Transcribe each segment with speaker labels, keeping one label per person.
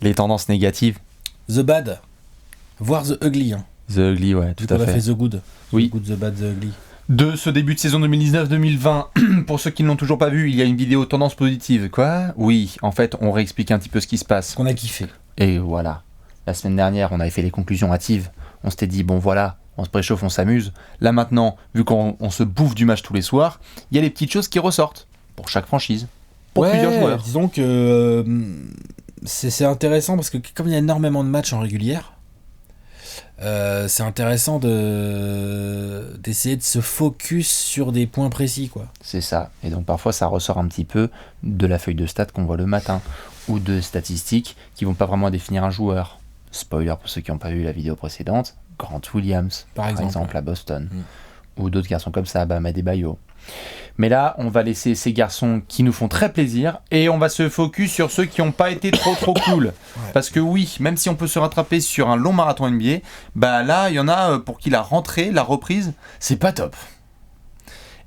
Speaker 1: Les tendances négatives.
Speaker 2: The Bad, voire The Ugly. Hein.
Speaker 1: The Ugly, ouais, tout à
Speaker 2: On a
Speaker 1: fait.
Speaker 2: fait The Good.
Speaker 1: Oui.
Speaker 2: The Good, The Bad, The Ugly.
Speaker 1: De ce début de saison 2019-2020, pour ceux qui ne l'ont toujours pas vu, il y a une vidéo tendance positive. Quoi ? Oui, en fait, on réexplique un petit peu ce qui se passe.
Speaker 2: Qu'on a kiffé.
Speaker 1: Et voilà. La semaine dernière, on avait fait les conclusions hâtives. On s'était dit, bon voilà, on se préchauffe, on s'amuse. Là maintenant, vu qu'on se bouffe du match tous les soirs, il y a les petites choses qui ressortent. Pour chaque franchise. Pour plusieurs joueurs.
Speaker 2: Disons que c'est intéressant parce que comme il y a énormément de matchs en régulière, c'est intéressant d'essayer de se focus sur des points précis, quoi.
Speaker 1: C'est ça. Et donc parfois ça ressort un petit peu de la feuille de stats qu'on voit le matin ou de statistiques qui vont pas vraiment définir un joueur. Spoiler pour ceux qui n'ont pas vu la vidéo précédente, Grant Williams, par exemple à Boston. Ou d'autres garçons comme ça, Bam Adebayo. Mais là, on va laisser ces garçons qui nous font très plaisir et on va se focus sur ceux qui n'ont pas été trop cool. Ouais. Parce que oui, même si on peut se rattraper sur un long marathon NBA, bah là, il y en a pour qui la rentrée, la reprise, c'est pas top.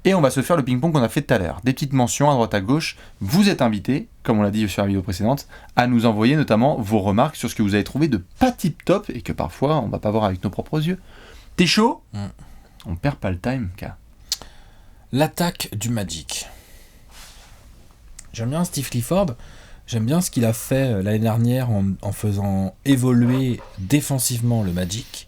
Speaker 1: Et on va se faire le ping-pong qu'on a fait tout à l'heure. Des petites mentions à droite à gauche. Vous êtes invités, comme on l'a dit sur la vidéo précédente, à nous envoyer notamment vos remarques sur ce que vous avez trouvé de pas tip-top et que parfois on va pas voir avec nos propres yeux. T'es chaud ? On perd pas le time, K.
Speaker 2: L'attaque du Magic. J'aime bien Steve Clifford. J'aime bien ce qu'il a fait l'année dernière en faisant évoluer défensivement le Magic,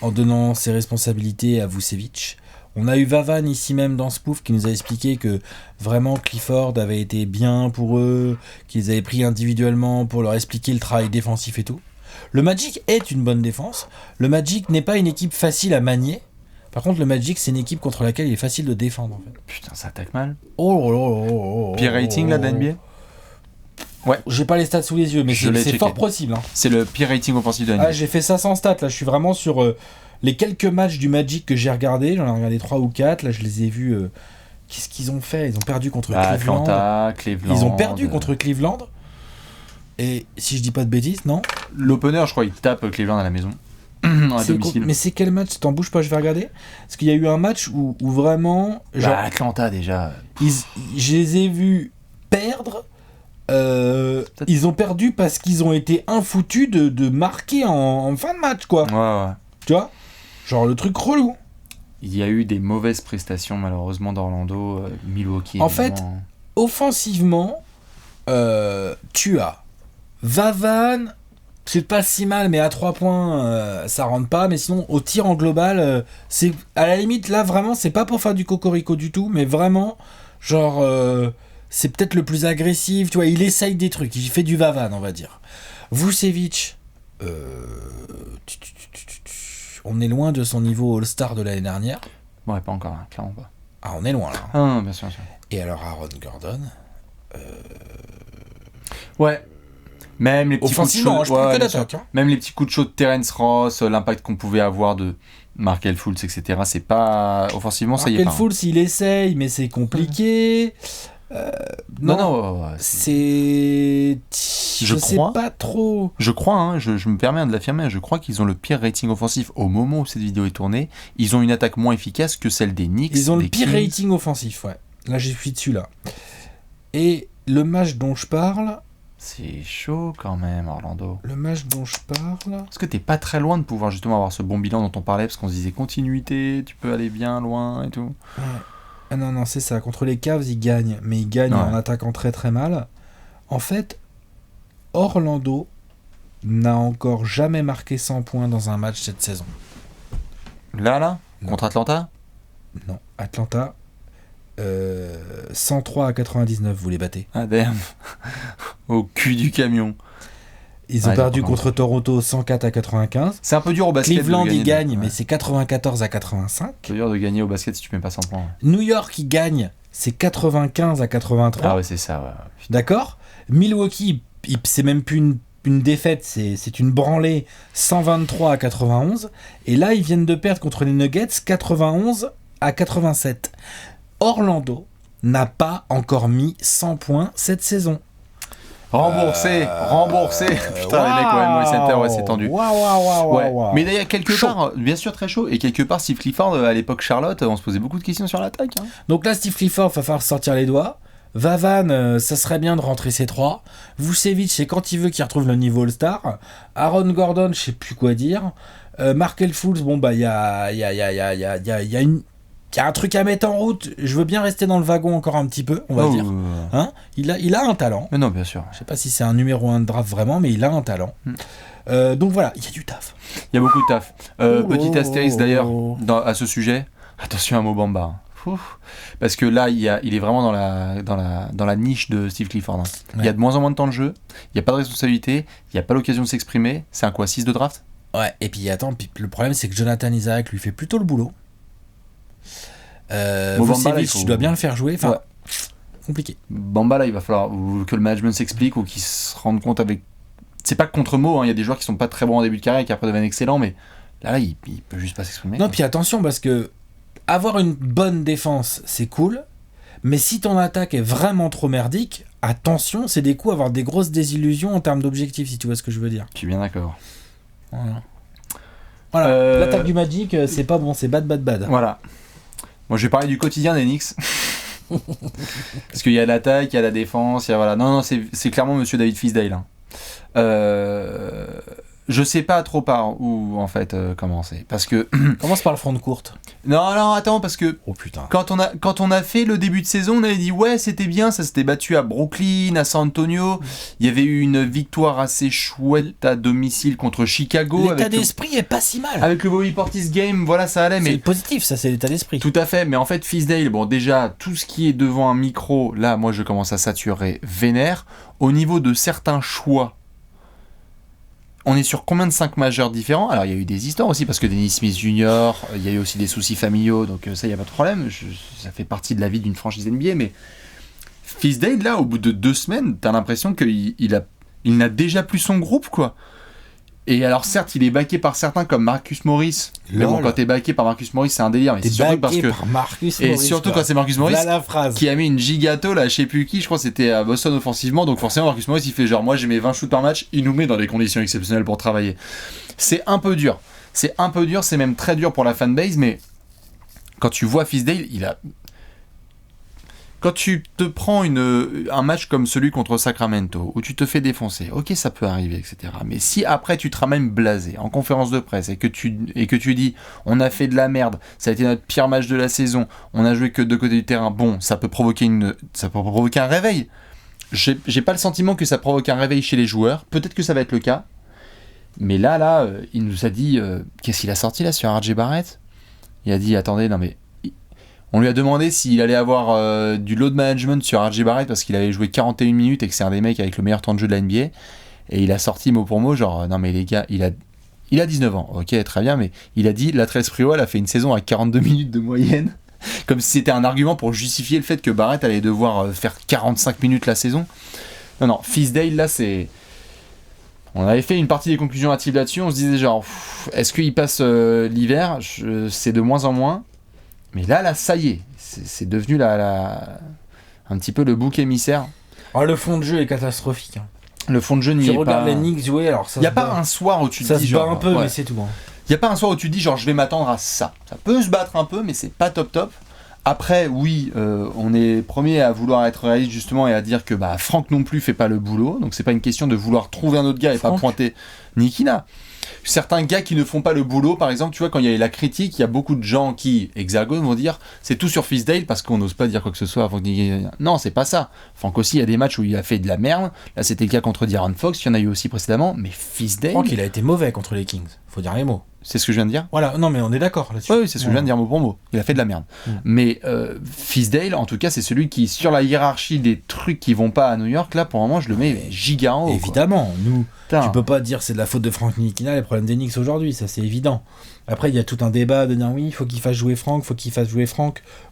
Speaker 2: en donnant ses responsabilités à Vucevic. On a eu Vavan ici même dans Spoof qui nous a expliqué que vraiment Clifford avait été bien pour eux, qu'ils avaient pris individuellement pour leur expliquer le travail défensif et tout. Le Magic est une bonne défense. Le Magic n'est pas une équipe facile à manier. Par contre, le Magic, c'est une équipe contre laquelle il est facile de défendre. En fait.
Speaker 1: Putain, ça attaque mal.
Speaker 2: Oh.
Speaker 1: Pire rating, là, de la NBA ? Ouais.
Speaker 2: J'ai pas les stats sous les yeux, mais c'est fort possible. Hein.
Speaker 1: C'est le pire rating offensif de la NBA.
Speaker 2: Ah, j'ai fait ça sans stats. Là, je suis vraiment sur les quelques matchs du Magic que j'ai regardé. J'en ai regardé 3 ou 4. Là, je les ai vus. Qu'est-ce qu'ils ont fait ? Ils ont perdu contre Cleveland.
Speaker 1: Atlanta, Cleveland.
Speaker 2: Ils ont perdu contre Cleveland. Et si je dis pas de bêtises, non ?
Speaker 1: L'opener, je crois, il tape Cleveland à la maison. À domicile.
Speaker 2: Mais c'est quel match ? T'en bouges pas, je vais regarder. Parce qu'il y a eu un match où vraiment. Genre,
Speaker 1: Atlanta déjà.
Speaker 2: Je les ai vus perdre. Ils ont perdu parce qu'ils ont été infoutus de marquer en fin de match, quoi.
Speaker 1: Ouais.
Speaker 2: Tu vois ? Genre le truc relou.
Speaker 1: Il y a eu des mauvaises prestations, malheureusement, d'Orlando, Milwaukee.
Speaker 2: En fait, offensivement, tu as Vavan. C'est pas si mal, mais à 3 points, ça rentre pas. Mais sinon, au tir en global, c'est à la limite, là, vraiment, c'est pas pour faire du cocorico du tout, mais vraiment, genre, c'est peut-être le plus agressif. Tu vois, il essaye des trucs, il fait du Vavan, on va dire. Vucevic, on est loin de son niveau All-Star de l'année dernière.
Speaker 1: Ouais, pas encore, hein, clairement pas.
Speaker 2: Ah, on est loin, là.
Speaker 1: Ah, bien sûr.
Speaker 2: Et alors, Aaron Gordon
Speaker 1: Ouais. Même les petits coups de chaud,
Speaker 2: je parle que d'attaque. Hein.
Speaker 1: Même les petits coups de chaud de Terence Ross, l'impact qu'on pouvait avoir de Markelle Fultz, etc. C'est pas offensivement, ça y est pas.
Speaker 2: Markelle Fultz, il essaye, mais c'est compliqué.
Speaker 1: Non.
Speaker 2: C'est. Je sais pas trop.
Speaker 1: Je crois, hein, je me permets de l'affirmer, je crois qu'ils ont le pire rating offensif au moment où cette vidéo est tournée. Ils ont une attaque moins efficace que celle des Knicks.
Speaker 2: Ils ont le pire
Speaker 1: Kings.
Speaker 2: rating offensif, ouais. Là, je suis dessus, là. Et le match dont je parle.
Speaker 1: C'est chaud quand même, Orlando.
Speaker 2: Le match dont je parle.
Speaker 1: Parce que t'es pas très loin de pouvoir justement avoir ce bon bilan dont on parlait, parce qu'on se disait continuité, tu peux aller bien loin et tout.
Speaker 2: Ouais. Ah non, c'est ça. Contre les Cavs, ils gagnent. Mais ils gagnent en attaquant très très mal. En fait, Orlando n'a encore jamais marqué 100 points dans un match cette saison.
Speaker 1: Là Contre Atlanta ?
Speaker 2: Non. Atlanta, 103 à 99, vous les battez.
Speaker 1: Ah damn. Au cul du camion.
Speaker 2: Ils ont perdu contre Toronto 104 à 95.
Speaker 1: C'est un peu dur au basket.
Speaker 2: Cleveland, ils gagnent, mais c'est 94 à 85.
Speaker 1: C'est dur de gagner au basket si tu mets pas 100 points.
Speaker 2: New York, ils gagnent, c'est 95 à 83.
Speaker 1: Ah ouais, c'est ça, ouais.
Speaker 2: D'accord ? Milwaukee, c'est même plus une défaite, c'est une branlée, 123 à 91. Et là, ils viennent de perdre contre les Nuggets, 91 à 87. Orlando n'a pas encore mis 100 points cette saison.
Speaker 1: Remboursé. Putain, les mecs, ouais, Moy Center, ouais, c'est tendu.
Speaker 2: Wow.
Speaker 1: Mais d'ailleurs, quelque part, bien sûr, très chaud. Et quelque part, Steve Clifford, à l'époque Charlotte, on se posait beaucoup de questions sur l'attaque. Hein.
Speaker 2: Donc là, Steve Clifford, va falloir sortir les doigts. Vavan, ça serait bien de rentrer ces 3. Vucevic, c'est quand il veut qu'il retrouve le niveau All-Star. Aaron Gordon, je sais plus quoi dire. Markel Fultz, bon bah il y a un truc à mettre en route. Je veux bien rester dans le wagon encore un petit peu, on va dire. Hein, il a un talent.
Speaker 1: Mais non, bien sûr.
Speaker 2: Je sais pas si c'est un numéro 1 de draft vraiment, mais il a un talent. Donc voilà, il y a du taf.
Speaker 1: Il y a beaucoup de taf. Petit astérisque d'ailleurs à ce sujet. Attention à Mo Bamba. Parce que là, il est vraiment dans la niche de Steve Clifford. Hein. Ouais. Il y a de moins en moins de temps de jeu, il n'y a pas de responsabilité, il n'y a pas l'occasion de s'exprimer. C'est un quoi, 6 de draft ?
Speaker 2: Ouais, et puis attends, le problème c'est que Jonathan Isaac lui fait plutôt le boulot. Vucevic, tu dois bien le faire jouer. Enfin, compliqué.
Speaker 1: Bamba, là, il va falloir que le management s'explique ou qu'il se rende compte avec. C'est pas contre Mo, hein. Il y a des joueurs qui sont pas très bons en début de carrière et qui après deviennent excellents, mais là, il peut juste pas s'exprimer.
Speaker 2: Non, puis attention, parce que avoir une bonne défense, c'est cool, mais si ton attaque est vraiment trop merdique, attention, c'est des coups à avoir des grosses désillusions en termes d'objectifs, si tu vois ce que je veux dire.
Speaker 1: Je suis bien d'accord.
Speaker 2: Voilà. L'attaque du Magic, c'est pas bon, c'est bad.
Speaker 1: Voilà. Moi, je vais parler du quotidien des Knicks. Parce qu'il y a l'attaque, il y a la défense, il y a voilà. Non, c'est clairement Monsieur David Fisdale. Hein. Je sais pas trop par où en fait commencer parce que
Speaker 2: commence par le front de courte.
Speaker 1: Non attends parce que
Speaker 2: putain.
Speaker 1: Quand on a fait le début de saison, on avait dit ouais c'était bien, ça s'était battu à Brooklyn, à San Antonio, il y avait eu une victoire assez chouette à domicile contre Chicago.
Speaker 2: L'état d'esprit est pas si mal.
Speaker 1: Avec le Bobby Portis game, voilà ça allait.
Speaker 2: C'est positif, ça c'est l'état d'esprit.
Speaker 1: Tout à fait, mais en fait Fisdale, bon déjà tout ce qui est devant un micro, là moi je commence à saturer vénère. Au niveau de certains choix. On est sur combien de 5 majeurs différents ? Alors il y a eu des histoires aussi parce que Dennis Smith Jr., il y a eu aussi des soucis familiaux, donc ça il n'y a pas de problème, ça fait partie de la vie d'une franchise NBA, mais Fisdale là au bout de 2 semaines, t'as l'impression qu'il n'a déjà plus son groupe quoi. Et alors certes il est backé par certains comme Marcus Morris, mais bon quand t'es backé par Marcus Morris c'est un délire, mais
Speaker 2: t'es
Speaker 1: c'est surtout parce que
Speaker 2: par Marcus
Speaker 1: et
Speaker 2: Morris,
Speaker 1: surtout
Speaker 2: quoi.
Speaker 1: Quand c'est Marcus Morris
Speaker 2: qui
Speaker 1: a mis une gigato là, je sais plus qui, je crois que c'était à Boston offensivement, donc forcément Marcus Morris il fait genre moi j'ai mes 20 shoots par match, il nous met dans des conditions exceptionnelles pour travailler. C'est un peu dur, c'est même très dur pour la fanbase, mais quand tu vois Fisdale, quand tu te prends un match comme celui contre Sacramento, où tu te fais défoncer, ok ça peut arriver, etc. Mais si après tu te ramènes blasé en conférence de presse et que tu dis on a fait de la merde, ça a été notre pire match de la saison, on a joué que de côté du terrain, bon ça peut provoquer un réveil. J'ai pas le sentiment que ça provoque un réveil chez les joueurs, peut-être que ça va être le cas, mais là il nous a dit, qu'est-ce qu'il a sorti là sur RJ Barrett ? Il a dit attendez non mais on lui a demandé s'il allait avoir du load management sur RJ Barrett parce qu'il avait joué 41 minutes et que c'est un des mecs avec le meilleur temps de jeu de la NBA. Et il a sorti mot pour mot, genre, non mais les gars, il a 19 ans, ok, très bien, mais il a dit, la 13 Prio, elle a fait une saison à 42 minutes de moyenne, comme si c'était un argument pour justifier le fait que Barrett allait devoir faire 45 minutes la saison. Non, Fisdale, là, c'est... On avait fait une partie des conclusions hâtives là-dessus, on se disait genre, est-ce qu'il passe l'hiver ? C'est de moins en moins. Mais là, ça y est, c'est devenu un petit peu le bouc émissaire.
Speaker 2: Oh, le fond de jeu est catastrophique. Hein.
Speaker 1: Le fond de jeu n'y est pas.
Speaker 2: Tu regardes les Knicks jouer, alors ça.
Speaker 1: Il n'y a pas un soir où tu te dis genre.
Speaker 2: Ça se bat un peu, mais c'est tout. Hein.
Speaker 1: Il n'y a pas un soir où tu te dis genre je vais m'attendre à ça. Ça peut se battre un peu, mais c'est pas top. Après, oui, on est premier à vouloir être réaliste justement et à dire que Franck non plus fait pas le boulot. Donc c'est pas une question de vouloir trouver un autre gars et pas pointer Nikina. Certains gars qui ne font pas le boulot, par exemple, tu vois, quand il y a la critique, il y a beaucoup de gens qui, Hexagone, vont dire c'est tout sur Fisdale parce qu'on n'ose pas dire quoi que ce soit avant que... Non, c'est pas ça. Franck aussi, il y a des matchs où il a fait de la merde. Là, c'était le cas contre De'Aaron Fox, il y en a eu aussi précédemment, mais Fisdale...
Speaker 2: Franck, il a été mauvais contre les Kings, faut dire les mots.
Speaker 1: C'est ce que je viens de dire.
Speaker 2: Voilà, non mais on est d'accord là-dessus.
Speaker 1: Oui, c'est ce que je viens de dire mot pour mot. Il a fait de la merde. Mais Fisdale, en tout cas, c'est celui qui, sur la hiérarchie des trucs qui vont pas à New York, là, pour le moment, je le mets giga en haut.
Speaker 2: Évidemment, nous, tu peux pas dire c'est de la faute de Frank Ntilikina les problèmes des Knicks aujourd'hui, ça c'est évident. Après, il y a tout un débat de dire oui, il faut qu'il fasse jouer Frank,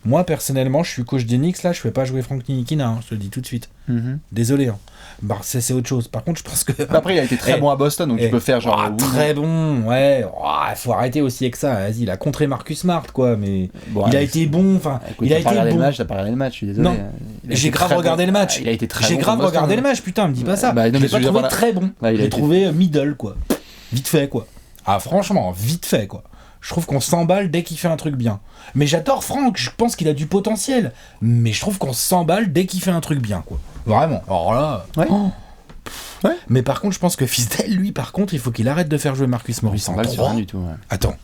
Speaker 2: Moi, personnellement, je suis coach des Knicks, là, je fais pas jouer Frank Ntilikina, je te le dis tout de suite. Désolé. Hein. C'est autre chose. Par contre, je pense que...
Speaker 1: Après, il a été très bon à Boston, donc tu peux faire genre...
Speaker 2: très bon, ouais. Il faut arrêter aussi avec ça. Vas-y, il a contré Marcus Smart, quoi, mais il a été bon. Enfin, il a été bon.
Speaker 1: T'as pas regardé le match, je suis désolé.
Speaker 2: Non, j'ai grave regardé le match.
Speaker 1: Il a été très bon.
Speaker 2: J'ai grave regardé le match, putain, me dis pas ça. Je l'ai pas trouvé très bon. Je l'ai trouvé middle, quoi. Vite fait, quoi. Ah, franchement, vite fait, quoi. Je trouve qu'on s'emballe dès qu'il fait un truc bien. Mais j'adore Franck, je pense qu'il a du potentiel. Mais je trouve qu'on s'emballe dès qu'il fait un truc bien, quoi. Vraiment. Alors là...
Speaker 1: Ouais. Ouais.
Speaker 2: Mais par contre, je pense que Fisdale, lui, par contre, il faut qu'il arrête de faire jouer Marcus Morris en 3.
Speaker 1: Rien du tout. Ouais.
Speaker 2: Attends,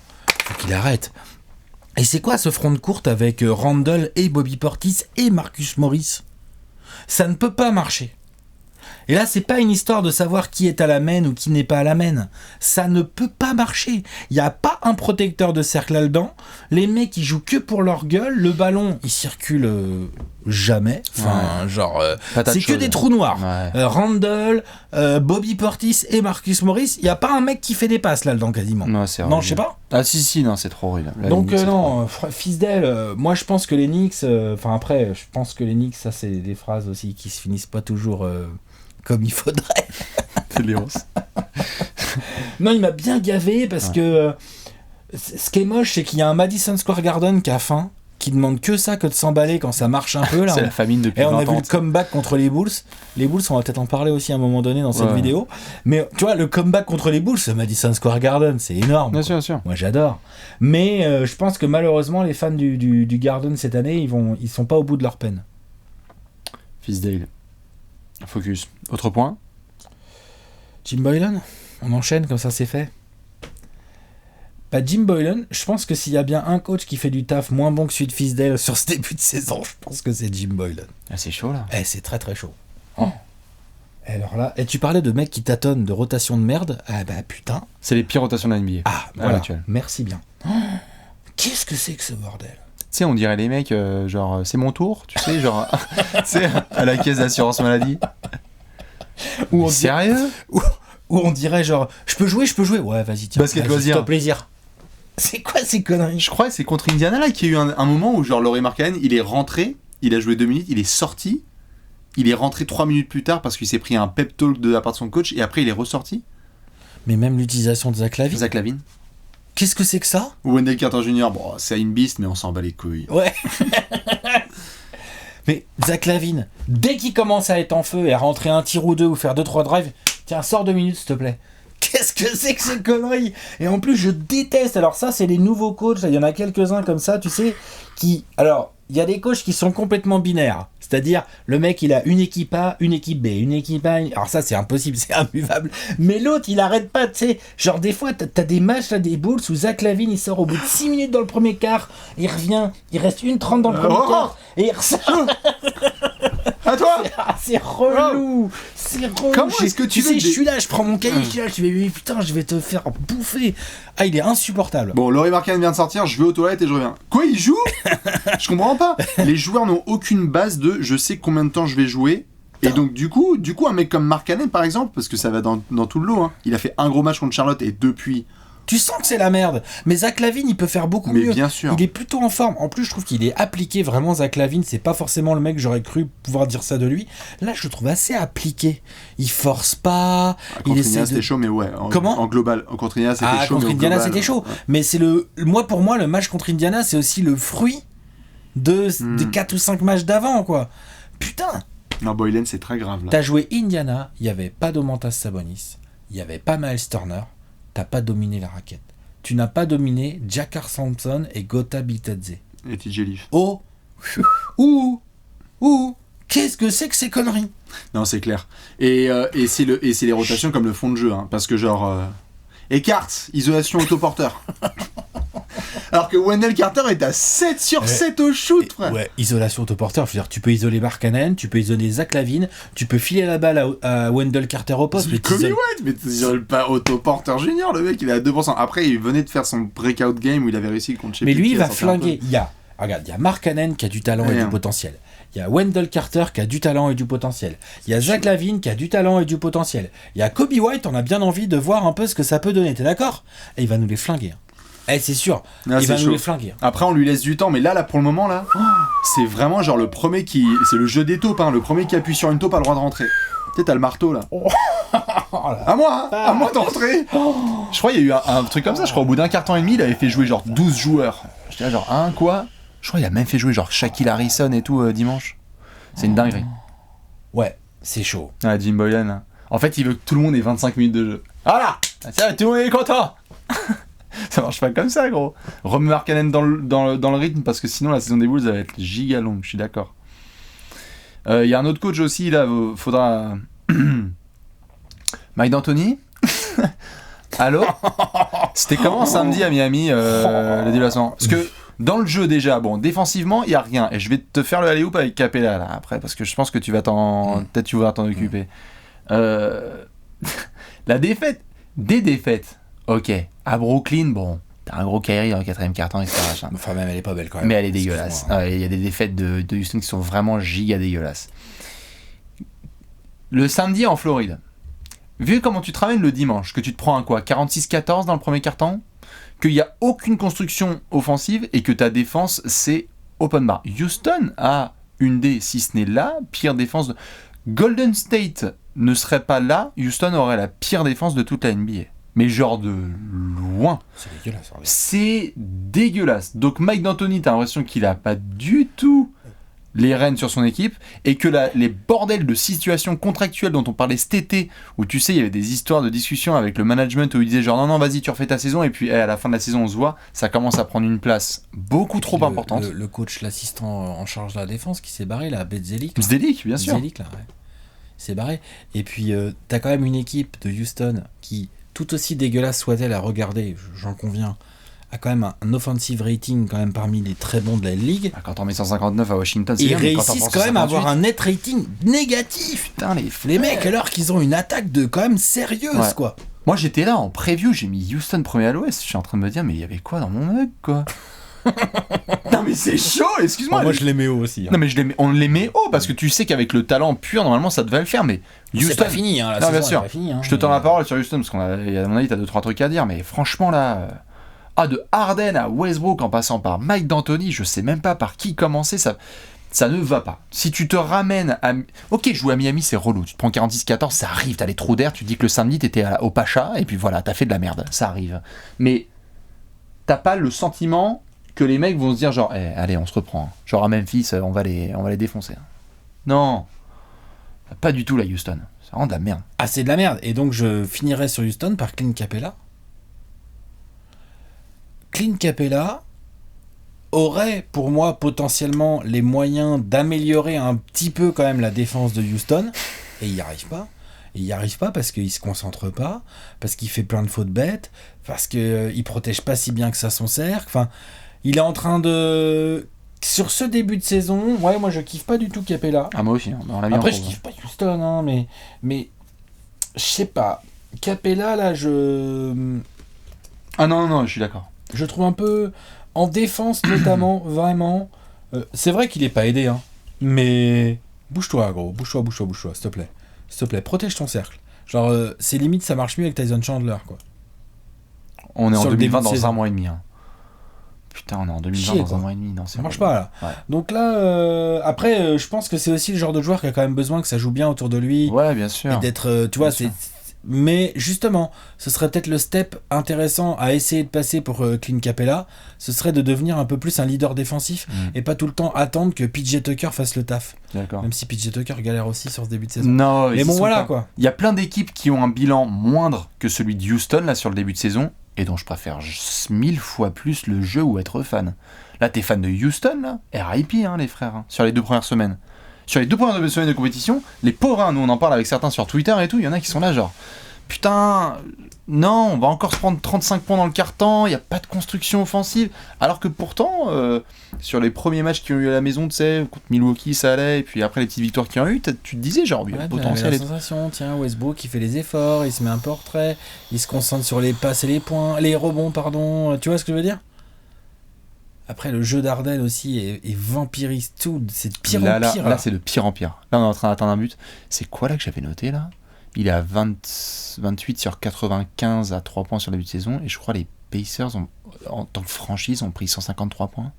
Speaker 2: faut qu'il arrête. Et c'est quoi ce front de courte avec Randle et Bobby Portis et Marcus Morris? Ça ne peut pas marcher. Et là, c'est pas une histoire de savoir qui est à la main ou qui n'est pas à la main. Ça ne peut pas marcher. Il n'y a pas un protecteur de cercle là-dedans. Les mecs, ils jouent que pour leur gueule. Le ballon, il circule jamais. Enfin, genre, c'est que des trous noirs.
Speaker 1: Ouais.
Speaker 2: Randle, Bobby Portis et Marcus Morris, il n'y a pas un mec qui fait des passes là-dedans quasiment.
Speaker 1: Non, c'est
Speaker 2: Non, je sais pas.
Speaker 1: Ah si, non, c'est trop horrible.
Speaker 2: Donc non, Fisdale, moi je pense que les Knicks, après, je pense que les Knicks, ça c'est des phrases aussi qui se finissent pas toujours comme il faudrait.
Speaker 1: C'est les 11.
Speaker 2: Non, il m'a bien gavé parce que ce qui est moche, c'est qu'il y a un Madison Square Garden qui a faim, qui demande que ça, que de s'emballer quand ça marche un peu. Là,
Speaker 1: c'est la famine depuis 20
Speaker 2: ans. Et on a vu
Speaker 1: ans,
Speaker 2: le comeback contre les Bulls. Les Bulls, on va peut-être en parler aussi à un moment donné dans cette vidéo. Mais tu vois, le comeback contre les Bulls, Madison Square Garden, c'est énorme.
Speaker 1: Bien sûr, bien sûr.
Speaker 2: Moi, j'adore. Mais je pense que malheureusement, les fans du Garden cette année, ils sont pas au bout de leur peine.
Speaker 1: Fisdale. Focus. Autre point?
Speaker 2: Jim Boylan, on enchaîne comme ça, c'est fait. Bah, Jim Boylan, je pense que s'il y a bien un coach qui fait du taf moins bon que celui de Fisdale sur ce début de saison, je pense que c'est Jim Boylan.
Speaker 1: Ah, c'est chaud là.
Speaker 2: C'est très très chaud. Oh. Et alors là, et tu parlais de mecs qui tâtonnent de rotation de merde. Ah bah putain.
Speaker 1: C'est les pires rotations de la NBA.
Speaker 2: Ah voilà. Merci bien. Qu'est-ce que c'est que ce bordel?
Speaker 1: Tu sais, on dirait les mecs, genre, c'est mon tour, tu sais, genre, tu sais, à la caisse d'assurance maladie.
Speaker 2: Ou
Speaker 1: sérieux?
Speaker 2: Ou on dirait genre, je peux jouer, ouais, vas-y, tiens.
Speaker 1: Basket loisir.
Speaker 2: C'est plaisir. C'est quoi ces conneries?
Speaker 1: Je crois que c'est contre Indiana là qu'il y a eu un moment où genre Lauri Markkanen, il est rentré, il a joué 2 minutes, il est sorti, il est rentré 3 minutes plus tard parce qu'il s'est pris un pep talk de la part de son coach et après il est ressorti.
Speaker 2: Mais même l'utilisation de Zach Lavine. Qu'est-ce que c'est que ça?
Speaker 1: Wendell Carter Jr., bon, c'est une beast, mais on s'en bat les couilles.
Speaker 2: Ouais. Mais Zach Lavine, dès qu'il commence à être en feu et à rentrer un tir ou deux ou faire 2-3 drives, tiens, sors 2 minutes s'il te plaît. Qu'est-ce que c'est que ces conneries? Et en plus, je déteste. Alors ça, c'est les nouveaux coachs. Il y en a quelques-uns comme ça, tu sais, qui... Alors, il y a des coachs qui sont complètement binaires. C'est-à-dire, le mec, il a une équipe A, une équipe B, une équipe A... Alors ça, c'est impossible, c'est imbuvable. Mais l'autre, il arrête pas, tu sais. Genre, des fois, t'as des matchs, là, des Bulls, où Zach Lavine, il sort au bout de 6 minutes dans le premier quart, il revient, il reste 1:30 dans le premier quart, et il ressort.
Speaker 1: À toi.
Speaker 2: C'est relou. C'est relou.
Speaker 1: Comment est-ce que tu
Speaker 2: sais,
Speaker 1: veux
Speaker 2: je suis là, je prends mon cahier, je suis là, je vais, mais putain, je vais te faire bouffer. Ah, il est insupportable.
Speaker 1: Bon, Lauri Markkanen vient de sortir, je vais aux toilettes et je reviens. Quoi, il joue? Je comprends pas. Les joueurs n'ont aucune base de je sais combien de temps je vais jouer. Et donc, du coup, un mec comme Markkanen, par exemple, parce que ça va dans tout le lot, hein, il a fait un gros match contre Charlotte et depuis...
Speaker 2: Tu sens que c'est la merde. Mais Zach Lavine, il peut faire beaucoup mieux.
Speaker 1: Mais bien sûr.
Speaker 2: Il est plutôt en forme. En plus, je trouve qu'il est appliqué vraiment. Zach Lavine, c'est pas forcément le mec que j'aurais cru pouvoir dire ça de lui. Là, je le trouve assez appliqué. Il force pas.
Speaker 1: Contre Indiana, c'était chaud, mais ouais.
Speaker 2: Comment?
Speaker 1: En global. Contre Indiana, c'était chaud.
Speaker 2: Contre Indiana, c'était chaud. Ouais. Mais c'est pour moi, le match contre Indiana, c'est aussi le fruit des 4 ou 5 matchs d'avant, quoi. Putain.
Speaker 1: Non, Boylan, c'est très grave, là.
Speaker 2: T'as joué Indiana, il y avait pas Domantas Sabonis, il y avait pas Miles Turner. T'as pas dominé la raquette. Tu n'as pas dominé Jakar Sampson et Gota Bitadze.
Speaker 1: Et TJ Leaf.
Speaker 2: Oh. Qu'est-ce que c'est que ces conneries?
Speaker 1: Non, c'est clair. Et c'est les rotations comme le fond de jeu, hein, parce que genre écarte, isolation autoporteur. Alors que Wendell Carter est à 7 sur 7 au shoot, frère.
Speaker 2: Ouais, isolation autoporteur. Je veux dire, tu peux isoler Markkanen, tu peux isoler Zach Lavine, tu peux filer la balle à Wendell Carter au poste.
Speaker 1: Mais t'isoles pas autoporteur junior, le mec, il est à 2%. Après, il venait de faire son breakout game où il avait réussi contre Sheffield.
Speaker 2: Mais lui, il va flinguer. Il y a Markkanen qui a du talent et du potentiel. Il y a Wendell Carter qui a du talent et du potentiel. Il y a Zach Lavine qui a du talent et du potentiel. Il y a Kobe White, on a bien envie de voir un peu ce que ça peut donner. T'es d'accord? Et il va nous les flinguer. C'est sûr, il va nous les flinguer.
Speaker 1: Après, on lui laisse du temps, mais là pour le moment, là, c'est vraiment genre le premier qui... C'est le jeu des taupes, hein. Le premier qui appuie sur une taupe a le droit de rentrer. Tu sais, t'as le marteau, là. À moi d'entrer. Je crois qu'il y a eu un truc comme ça, je crois au bout d'un quart temps et demi, il avait fait jouer genre 12 joueurs. J'étais là genre, quoi? Je crois qu'il a même fait jouer genre Shaquille Harrison et tout dimanche. C'est une dinguerie.
Speaker 2: Ouais, c'est chaud.
Speaker 1: Ah, Jim Boylan. En fait, il veut que tout le monde ait 25 minutes de jeu. Voilà. Tiens, tout le monde est content. Ça marche pas comme ça, gros. Remets Markkanen dans le rythme, parce que sinon la saison des Bulls va être giga longue, je suis d'accord. Il y a un autre coach aussi, là, faudra... Mike D'Antoni. Allô. C'était comment samedi à Miami, le déplacement? Parce que dans le jeu déjà, bon, défensivement, il n'y a rien. Et je vais te faire le alley-oop avec Capella, là, après, parce que je pense que tu vas peut-être tu vas t'en occuper. La défaite, des défaites, ok. À Brooklyn, bon, t'as un gros Kyrie dans le 4ème quart-temps, etc.
Speaker 2: Enfin, même, elle est pas belle quand même.
Speaker 1: Mais elle est dégueulasse. Il y a des défaites de Houston qui sont vraiment giga dégueulasses. Le samedi en Floride, vu comment tu te ramènes le dimanche, que tu te prends un quoi, 46-14 dans le premier quart-temps, qu'il n'y a aucune construction offensive et que ta défense, c'est open bar. Houston a une des, si ce n'est la pire défense. Golden State ne serait pas là, Houston aurait la pire défense de toute la NBA. Mais genre de loin.
Speaker 2: C'est dégueulasse.
Speaker 1: C'est dégueulasse. Donc Mike D'Antoni, t'as l'impression qu'il n'a pas du tout les rênes sur son équipe, et que les bordels de situations contractuelles dont on parlait cet été, où tu sais, il y avait des histoires de discussion avec le management où il disait genre non, vas-y, tu refais ta saison, et puis à la fin de la saison, on se voit, ça commence à prendre une place beaucoup trop importante.
Speaker 2: Le coach, l'assistant en charge de la défense qui s'est barré, là, Bzdelik,
Speaker 1: bien sûr.
Speaker 2: Bzdelik, là, ouais. Il s'est barré. Et puis, t'as quand même une équipe de Houston qui, tout aussi dégueulasse soit-elle à regarder, j'en conviens, a quand même un offensive rating quand même parmi les très bons de la ligue.
Speaker 1: Quand on met 159 à Washington, c'est
Speaker 2: ils
Speaker 1: bien,
Speaker 2: réussissent quand même à avoir un net rating négatif.
Speaker 1: Putain,
Speaker 2: les mecs, alors qu'ils ont une attaque de quand même sérieuse, quoi.
Speaker 1: Moi, j'étais là en preview, j'ai mis Houston premier à l'Ouest. Je suis en train de me dire, mais il y avait quoi dans mon mug, quoi? Non, mais c'est chaud, excuse-moi.
Speaker 2: Moi, je les mets haut aussi. Hein.
Speaker 1: Non, mais on les met haut parce que tu sais qu'avec le talent pur, normalement, ça devait le faire. Mais Houston,
Speaker 2: c'est pas fini, hein, la saison,
Speaker 1: bien sûr.
Speaker 2: Pas fini, hein,
Speaker 1: je te tends la parole sur Houston parce à mon avis, t'as 2-3 trucs à dire. Mais franchement, là. De Harden à Westbrook en passant par Mike D'Antoni, je sais même pas par qui commencer, ça ne va pas. Si tu te ramènes à... Ok, jouer à Miami, c'est relou. Tu te prends 46-14, ça arrive, t'as les trous d'air, tu te dis que le samedi, t'étais au Pacha, et puis voilà, t'as fait de la merde, ça arrive. Mais t'as pas le sentiment que les mecs vont se dire genre, allez, on se reprend. Genre à Memphis, on va les défoncer. Non, pas du tout là, Houston. C'est vraiment de la merde.
Speaker 2: Ah, c'est de la merde. Et donc, je finirai sur Houston par Clint Capella. Clint Capella aurait, pour moi, potentiellement les moyens d'améliorer un petit peu quand même la défense de Houston, et il n'y arrive pas. Il n'y arrive pas parce qu'il ne se concentre pas, parce qu'il fait plein de fautes bêtes, parce qu'il ne protège pas si bien que ça son cercle. Enfin, il est en train de... Sur ce début de saison, ouais, moi je kiffe pas du tout Capella.
Speaker 1: Ah, moi aussi. Hein.
Speaker 2: Après, je kiffe pas Houston, hein, mais je sais pas. Capella, là,
Speaker 1: Ah non, je suis d'accord.
Speaker 2: Je trouve un peu, en défense notamment, vraiment, c'est vrai qu'il est pas aidé, hein, mais bouge-toi, gros, bouge-toi, s'il te plaît. S'il te plaît, protège ton cercle. Genre, c'est limite, ça marche mieux avec Tyson Chandler, quoi.
Speaker 1: On est
Speaker 2: Sur
Speaker 1: en 2020 dans
Speaker 2: saison.
Speaker 1: un mois et demi. Hein. Putain, on est en 2020 dans un mois et demi. Non,
Speaker 2: ça marche pas, là.
Speaker 1: Ouais.
Speaker 2: Donc là, après, je pense que c'est aussi le genre de joueur qui a quand même besoin que ça joue bien autour de lui.
Speaker 1: Ouais, bien sûr.
Speaker 2: Et d'être, tu vois, c'est... Mais justement, ce serait peut-être le step intéressant à essayer de passer pour Clint Capella, ce serait de devenir un peu plus un leader défensif et pas tout le temps attendre que PJ Tucker fasse le taf.
Speaker 1: D'accord.
Speaker 2: Même si PJ Tucker galère aussi sur ce début de saison.
Speaker 1: Non,
Speaker 2: mais bon, voilà quoi.
Speaker 1: Il y a plein d'équipes qui ont un bilan moindre que celui de Houston là sur le début de saison et dont je préfère 1000 fois plus le jeu ou être fan. Là, t'es fan de Houston là, RIP hein, les frères, hein, sur les 2 premières semaines. Sur les 2 premières semaines de compétition, les pauvres, nous on en parle avec certains sur Twitter et tout, il y en a qui sont là genre putain, non, on va encore se prendre 35 points dans le quart-temps, il n'y a pas de construction offensive. Alors que pourtant, sur les premiers matchs qui ont eu à la maison, tu sais, contre Milwaukee, ça allait, et puis après les petites victoires qu'il y a eu, tu te disais genre, il y a potentiel.
Speaker 2: La sensation, tiens, Westbrook il fait les efforts, il se met un portrait, il se concentre sur les passes et les points, les rebonds, pardon, tu vois ce que je veux dire ? Après, le jeu d'Harden aussi est vampiriste, tout, c'est de pire en pire.
Speaker 1: Là, c'est de pire en pire. Là, on est en train d'atteindre un but. C'est quoi là que j'avais noté là ? Il est à 28 sur 95 à 3 points sur le début de saison. Et je crois les Pacers, en tant que franchise, ont pris 153 points.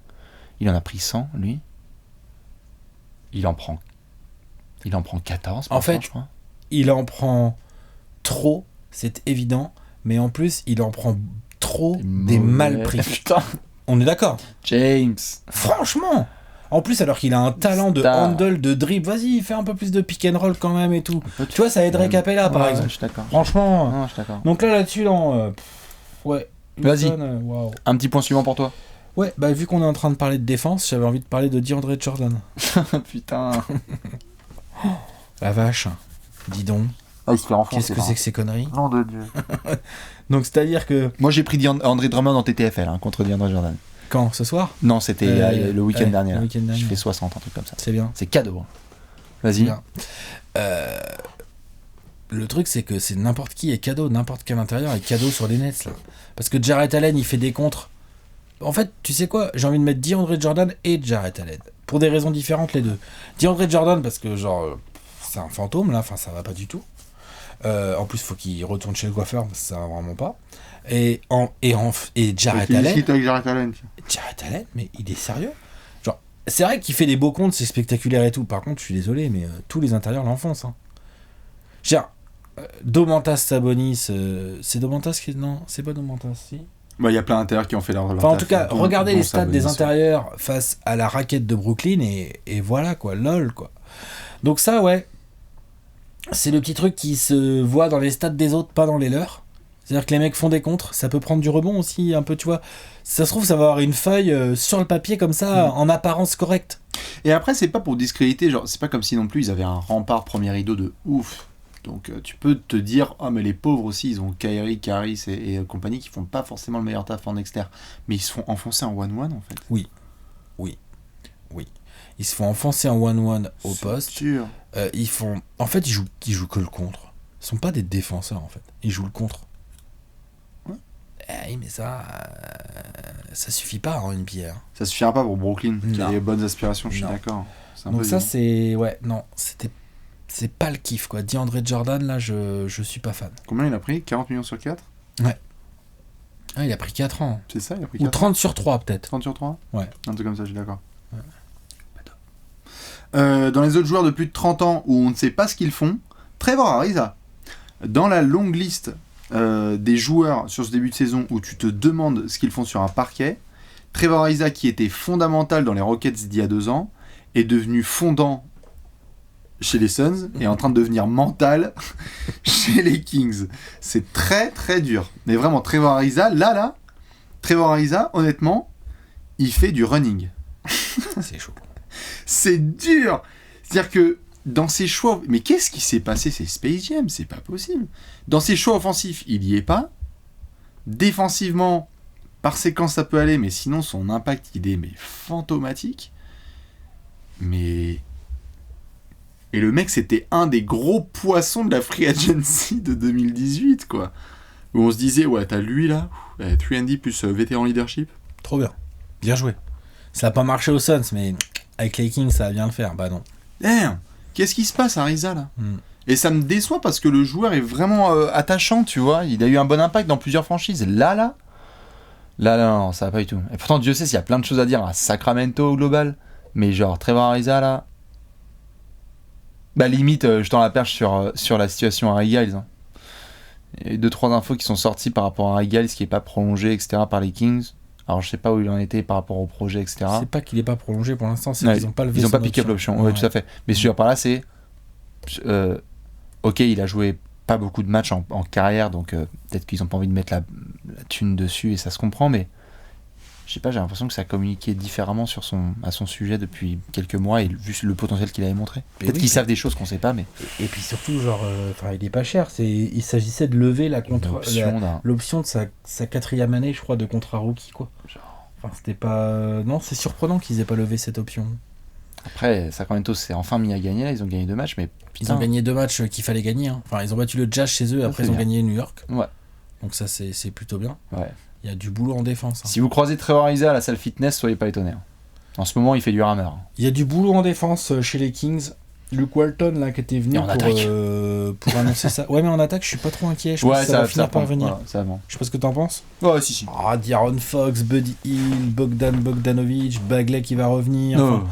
Speaker 1: Il en a pris 100, lui. Il en prend 14.
Speaker 2: En fait,
Speaker 1: je crois.
Speaker 2: Il en prend trop, c'est évident. Mais en plus, il en prend trop des mal pris.
Speaker 1: Putain.
Speaker 2: On est d'accord.
Speaker 1: James.
Speaker 2: Franchement. En plus, alors qu'il a un talent de handle, de dribble, vas-y, fais un peu plus de pick and roll quand même et tout. Tu vois, ça aiderait Capella, par exemple.
Speaker 1: Je suis d'accord.
Speaker 2: Franchement.
Speaker 1: Non, je suis d'accord.
Speaker 2: Donc là-dessus, ouais.
Speaker 1: Vas-y.
Speaker 2: Waouh.
Speaker 1: Un petit point suivant pour toi.
Speaker 2: Ouais, bah vu qu'on est en train de parler de défense, j'avais envie de parler de DeAndre Jordan.
Speaker 1: Putain.
Speaker 2: La vache. Dis donc.
Speaker 1: Ah, il se fait enfoncer.
Speaker 2: Qu'est-ce que c'est que ces conneries?
Speaker 1: Nom de Dieu.
Speaker 2: Donc c'est-à-dire que...
Speaker 1: Moi j'ai pris André Drummond en TTFL contre DeAndre Jordan.
Speaker 2: Quand? Ce soir?
Speaker 1: Non, c'était le week-end dernier.
Speaker 2: Le week-end dernier.
Speaker 1: Je fais 60, un truc comme ça.
Speaker 2: C'est bien.
Speaker 1: C'est cadeau. Hein. Vas-y.
Speaker 2: Bien. Le truc, c'est que c'est n'importe qui est cadeau, n'importe quel intérieur est cadeau sur les Nets là. Parce que Jarrett Allen, il fait des contres. En fait, tu sais quoi? J'ai envie de mettre DeAndre Jordan et Jarrett Allen. Pour des raisons différentes, les deux. DeAndre Jordan, parce que genre, c'est un fantôme là, enfin ça va pas du tout. En plus, faut qu'il retourne chez le coiffeur, ça va vraiment pas. Et Jarrett Allen.
Speaker 1: Avec Jarrett Allen.
Speaker 2: Jarrett Allen, mais il est sérieux? Genre, c'est vrai qu'il fait des beaux comptes, c'est spectaculaire et tout. Par contre, je suis désolé, mais tous les intérieurs l'enfoncent. Hein. Genre, Domantas Sabonis, c'est Domantas qui... Non, c'est pas Domantas, si.
Speaker 1: Bah, il y a plein d'intérieurs qui ont fait leur
Speaker 2: Enfin, en tout cas, regardez les stats
Speaker 1: Sabonis,
Speaker 2: des intérieurs face à la raquette de Brooklyn et voilà, quoi, lol, quoi. Donc ça, ouais, c'est le petit truc qui se voit dans les stats des autres, pas dans les leurs. C'est-à-dire que les mecs font des contres, ça peut prendre du rebond aussi, un peu, tu vois. Ça se trouve, ça va avoir une feuille sur le papier comme ça, en apparence correcte.
Speaker 1: Et après, c'est pas pour discréditer, genre, c'est pas comme si non plus ils avaient un rempart premier rideau de ouf. Donc tu peux te dire, ah mais les pauvres aussi, ils ont Kyrie, Caris et compagnie qui font pas forcément le meilleur taf en externe, mais ils se font enfoncer en 1-1 en fait.
Speaker 2: Oui. Ils se font enfoncer en 1-1 au poste.
Speaker 1: Sûr.
Speaker 2: Ils font... En fait, ils jouent que le contre. Ils sont pas des défenseurs en fait. Ils jouent le contre.
Speaker 1: Ouais.
Speaker 2: Oui, mais ça suffit pas en NBA. Hein.
Speaker 1: Ça suffira pas pour Brooklyn, qui a des bonnes aspirations, je suis
Speaker 2: Non.
Speaker 1: d'accord.
Speaker 2: Donc ça c'est... Ouais, non, c'est pas le kiff quoi. DeAndre Jordan, là, je suis pas fan.
Speaker 1: Combien il a pris? 40 millions sur 4?
Speaker 2: Ouais. Ah, il a pris 4 ans.
Speaker 1: C'est ça, il a pris 4
Speaker 2: Ou
Speaker 1: ans.
Speaker 2: 30 sur 3 peut-être.
Speaker 1: 30 sur 3?
Speaker 2: Ouais.
Speaker 1: Un truc comme ça, je suis d'accord.
Speaker 2: Ouais.
Speaker 1: Dans les autres joueurs de plus de 30 ans où on ne sait pas ce qu'ils font, Trevor Ariza. Dans la longue liste des joueurs sur ce début de saison où tu te demandes ce qu'ils font sur un parquet, Trevor Ariza, qui était fondamental dans les Rockets d'il y a 2 ans, est devenu fondant chez les Suns et est en train de devenir mental chez les Kings. C'est très très dur. Mais vraiment, Trevor Ariza, Trevor Ariza, honnêtement, il fait du running.
Speaker 2: C'est chaud.
Speaker 1: C'est dur. C'est-à-dire que dans ses choix... Mais qu'est-ce qui s'est passé? C'est Space Jam, c'est pas possible. Dans ses choix offensifs, il y est pas. Défensivement, par séquence, ça peut aller, mais sinon, son impact, il est fantomatique. Mais... Et le mec, c'était un des gros poissons de la free agency de 2018, quoi. Où on se disait, ouais, t'as lui, là, 3&D plus vétéran leadership.
Speaker 2: Trop bien. Bien joué. Ça a pas marché aux Suns, mais avec les Kings, ça va bien le faire. Bah non.
Speaker 1: Qu'est-ce qui se passe à Ariza, là Et ça me déçoit parce que le joueur est vraiment attachant, tu vois. Il a eu un bon impact dans plusieurs franchises. Là, non, ça va pas du tout. Et pourtant, Dieu sait s'il y a plein de choses à dire à Sacramento au global. Mais genre, Trevor Ariza, là... Bah limite, je tends la perche sur la situation à Harry Giles. Hein. Il y a eu 2-3 infos qui sont sorties par rapport à Harry Giles qui n'est pas prolongé, etc. par les Kings. Alors je sais pas où il en était par rapport au projet, etc.
Speaker 2: C'est pas qu'il est pas prolongé pour l'instant, c'est
Speaker 1: Ouais,
Speaker 2: qu'ils ont pas levé
Speaker 1: ils ont pas
Speaker 2: son
Speaker 1: pick up l'option, ouais, tout à fait. Mais je veux dire par là, c'est... ok, il a joué pas beaucoup de matchs en carrière, donc peut-être qu'ils ont pas envie de mettre la thune dessus et ça se comprend, mais... Je sais pas, j'ai l'impression que ça a communiqué différemment à son sujet depuis quelques mois et vu le potentiel qu'il avait montré. Peut-être qu'ils savent des choses qu'on sait pas, mais...
Speaker 2: Et puis surtout, genre, il est pas cher. Il s'agissait de lever l'option de sa 4e année, je crois, de contrat rookie, quoi. Enfin, c'était pas... Non, c'est surprenant qu'ils aient pas levé cette option.
Speaker 1: Après, Sacramento s'est enfin mis à gagner, là, ils ont gagné 2 matchs, mais...
Speaker 2: Ils ont gagné 2 matchs qu'il fallait gagner. Hein. Enfin, ils ont battu le Jazz chez eux, après ils ont gagné New York.
Speaker 1: Ouais.
Speaker 2: Donc ça, c'est plutôt bien.
Speaker 1: Ouais.
Speaker 2: Il y a du boulot en défense. Hein.
Speaker 1: Si vous croisez Trevor Ariza à la salle fitness, soyez pas étonnés. En ce moment, il fait du rameur.
Speaker 2: Il y a du boulot en défense chez les Kings. Luke Walton, là, qui était venu pour annoncer ça. Ouais, mais en attaque, je suis pas trop inquiet. Je pense que ça va finir par venir.
Speaker 1: Voilà, ça va.
Speaker 2: Je sais pas ce que t'en penses.
Speaker 1: Ouais, si.
Speaker 2: Ah, D'Aaron Fox, Buddy Hield, Bogdanovic, Bagley qui va revenir.
Speaker 1: Non.
Speaker 2: Enfin,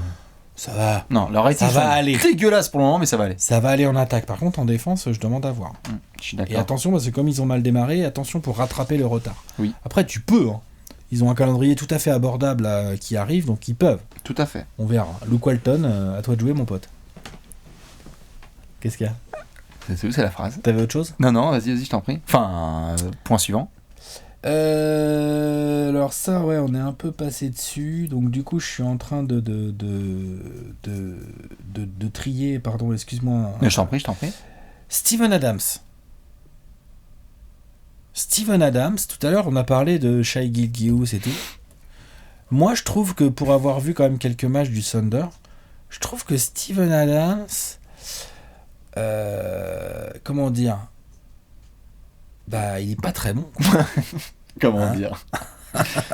Speaker 2: ça va.
Speaker 1: Non, leur rating
Speaker 2: ça va aller.
Speaker 1: Dégueulasse pour le moment, mais ça va aller.
Speaker 2: Ça va aller en attaque. Par contre, en défense, je demande à voir.
Speaker 1: Je suis d'accord.
Speaker 2: Et attention, parce que comme ils ont mal démarré, attention pour rattraper le retard.
Speaker 1: Oui.
Speaker 2: Après, tu peux. Hein. Ils ont un calendrier tout à fait abordable qui arrive, donc ils peuvent.
Speaker 1: Tout à fait.
Speaker 2: On verra. Luke Walton, à toi de jouer, mon pote. Qu'est-ce qu'il y a ?
Speaker 1: C'est la phrase.
Speaker 2: T'avais autre chose ?
Speaker 1: Non, vas-y, je t'en prie. Enfin, point suivant.
Speaker 2: Alors ça, ouais, on est un peu passé dessus. Donc du coup, je suis en train de trier, pardon, excuse-moi.
Speaker 1: Mais je t'en prie.
Speaker 2: Steven Adams. Steven Adams, tout à l'heure, on a parlé de Shai Gilgeous et tout. Moi, je trouve que pour avoir vu quand même quelques matchs du Thunder, je trouve que Steven Adams... comment dire, bah il est pas très bon.
Speaker 1: Comment dire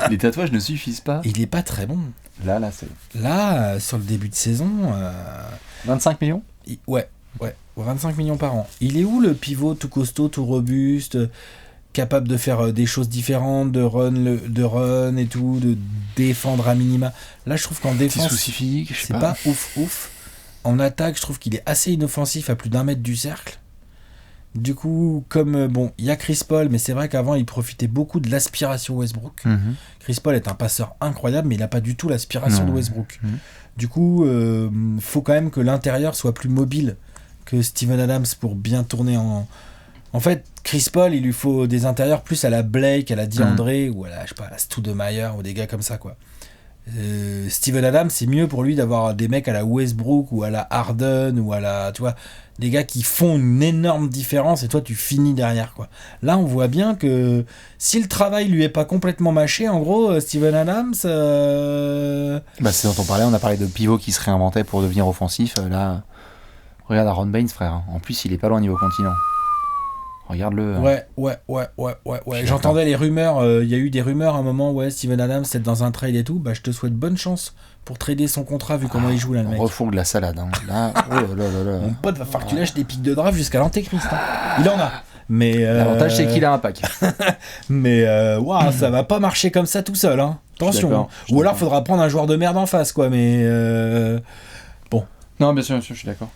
Speaker 1: Les tatouages ne suffisent pas.
Speaker 2: Il est pas très bon.
Speaker 1: Là,
Speaker 2: Sur le début de saison
Speaker 1: 25 millions.
Speaker 2: Ouais, 25 millions par an. Il est où le pivot tout costaud, tout robuste, capable de faire des choses différentes, de run et tout, de défendre à minima. Là, je trouve qu'en défense,
Speaker 1: soucis physiques,
Speaker 2: c'est pas ouf. En attaque, je trouve qu'il est assez inoffensif à plus d'1 mètre du cercle. Du coup, comme il y a Chris Paul, mais c'est vrai qu'avant il profitait beaucoup de l'aspiration Westbrook. Chris Paul est un passeur incroyable, mais il n'a pas du tout l'aspiration de Westbrook. Du coup, faut quand même que l'intérieur soit plus mobile que Steven Adams pour bien tourner en fait, Chris Paul, il lui faut des intérieurs plus à la Blake, à la DeAndre ou à la, je sais pas, à la Stoudemire ou des gars comme ça, quoi. Steven Adams, c'est mieux pour lui d'avoir des mecs à la Westbrook ou à la Harden ou à la, tu vois, des gars qui font une énorme différence et toi tu finis derrière, quoi. Là, on voit bien que si le travail lui est pas complètement mâché, en gros, Steven Adams,
Speaker 1: c'est dont on parlait. On a parlé de pivot qui se réinventait pour devenir offensif. Là, regarde Aaron Baines, frère. En plus, il est pas loin niveau continent. Regarde-le.
Speaker 2: Ouais. J'entendais les rumeurs. Il y a eu des rumeurs à un moment. Ouais, Steven Adams, c'est dans un trade et tout. Bah, je te souhaite bonne chance pour trader son contrat vu comment il joue là, le mec.
Speaker 1: Refourgue la salade. Hein. Là,
Speaker 2: Mon pote va falloir que tu lâches des pics de draft jusqu'à l'antéchrist. Hein. Il en a. Mais
Speaker 1: l'avantage, c'est qu'il a un pack.
Speaker 2: Mais ça va pas marcher comme ça tout seul. Hein. Attention. Ou alors, faudra prendre un joueur de merde en face, quoi. Mais bon.
Speaker 1: Non, bien sûr, je suis d'accord.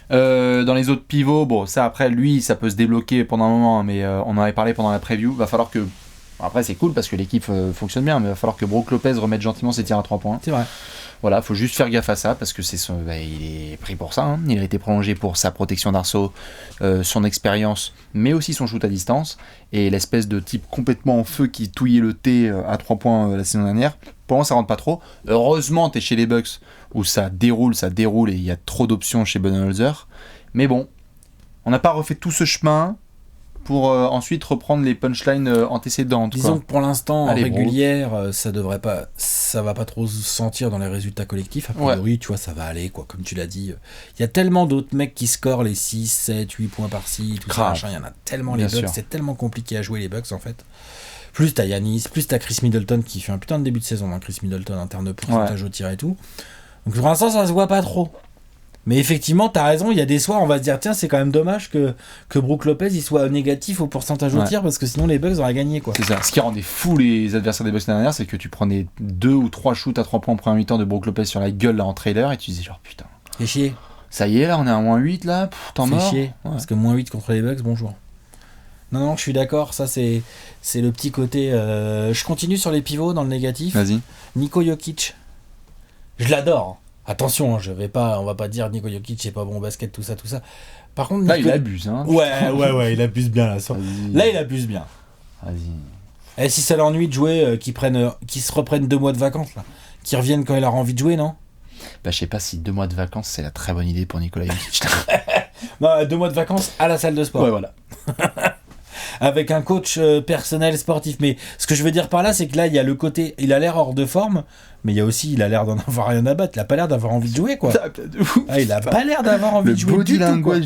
Speaker 1: Dans les autres pivots, ça après lui ça peut se débloquer pendant un moment, mais on en avait parlé pendant la preview. Va falloir que, après c'est cool parce que l'équipe fonctionne bien, mais va falloir que Brook Lopez remette gentiment ses tirs à 3 points.
Speaker 2: C'est vrai.
Speaker 1: Voilà, faut juste faire gaffe à ça parce que il est pris pour ça. Hein. Il a été prolongé pour sa protection d'arceau, son expérience, mais aussi son shoot à distance et l'espèce de type complètement en feu qui touillait le thé à 3 points la saison dernière. Pour moi, ça rentre pas trop. Heureusement, t'es chez les Bucks où ça déroule et il y a trop d'options chez Budenholzer. Mais bon, on n'a pas refait tout ce chemin pour ensuite reprendre les punchlines antécédentes.
Speaker 2: Disons que pour l'instant, en régulière, ça va pas trop se sentir dans les résultats collectifs. A priori, tu vois, ça va aller, quoi. Comme tu l'as dit, il y a tellement d'autres mecs qui scorent les 6, 7, 8 points par-ci, tout ça, machin. Il y en a tellement, les Bucks. C'est tellement compliqué à jouer, les Bucks, en fait. Plus t'as Giannis, plus t'as Chris Middleton qui fait un putain de début de saison, hein, Chris Middleton en termes de pourcentage au tir et tout. Donc pour l'instant, ça se voit pas trop. Mais effectivement, t'as raison, il y a des soirs, on va se dire, tiens, c'est quand même dommage que Brook Lopez il soit négatif au pourcentage au tir, parce que sinon les Bucks auraient gagné, quoi.
Speaker 1: C'est ça. Ce qui rendait fou les adversaires des Bucks l'année dernière, c'est que tu prenais 2 ou 3 shoots à 3 points en première mi-temps de Brook Lopez sur la gueule là en trailer, et tu disais genre putain.
Speaker 2: Fais chier.
Speaker 1: Ça y est, là, on est à -8 là, t'en mort.
Speaker 2: Fais chier, parce que -8 contre les Bucks, bonjour. Non, je suis d'accord, ça c'est le petit côté... je continue sur les pivots dans le négatif.
Speaker 1: Vas-y.
Speaker 2: Nico Jokic. Je l'adore. Attention, on va pas dire Nico Jokic c'est pas bon au basket, tout ça. Par contre,
Speaker 1: là, il abuse, hein.
Speaker 2: Ouais, il abuse bien là. Là, il abuse bien.
Speaker 1: Vas-y.
Speaker 2: Et si ça l'ennuie de jouer, qu'ils se reprennent 2 mois de vacances là, qu'ils reviennent quand il aura envie de jouer, non?
Speaker 1: Je sais pas si 2 mois de vacances c'est la très bonne idée pour Nikola Jokic.
Speaker 2: Non, 2 mois de vacances à la salle de sport.
Speaker 1: Ouais, voilà.
Speaker 2: Avec un coach personnel sportif. Mais ce que je veux dire par là, c'est que là, il y a le côté, il a l'air hors de forme, mais il y a aussi, il a l'air d'en avoir rien à battre. Il a pas l'air d'avoir envie de jouer, quoi. Il a pas l'air d'avoir envie de jouer du tout, quoi.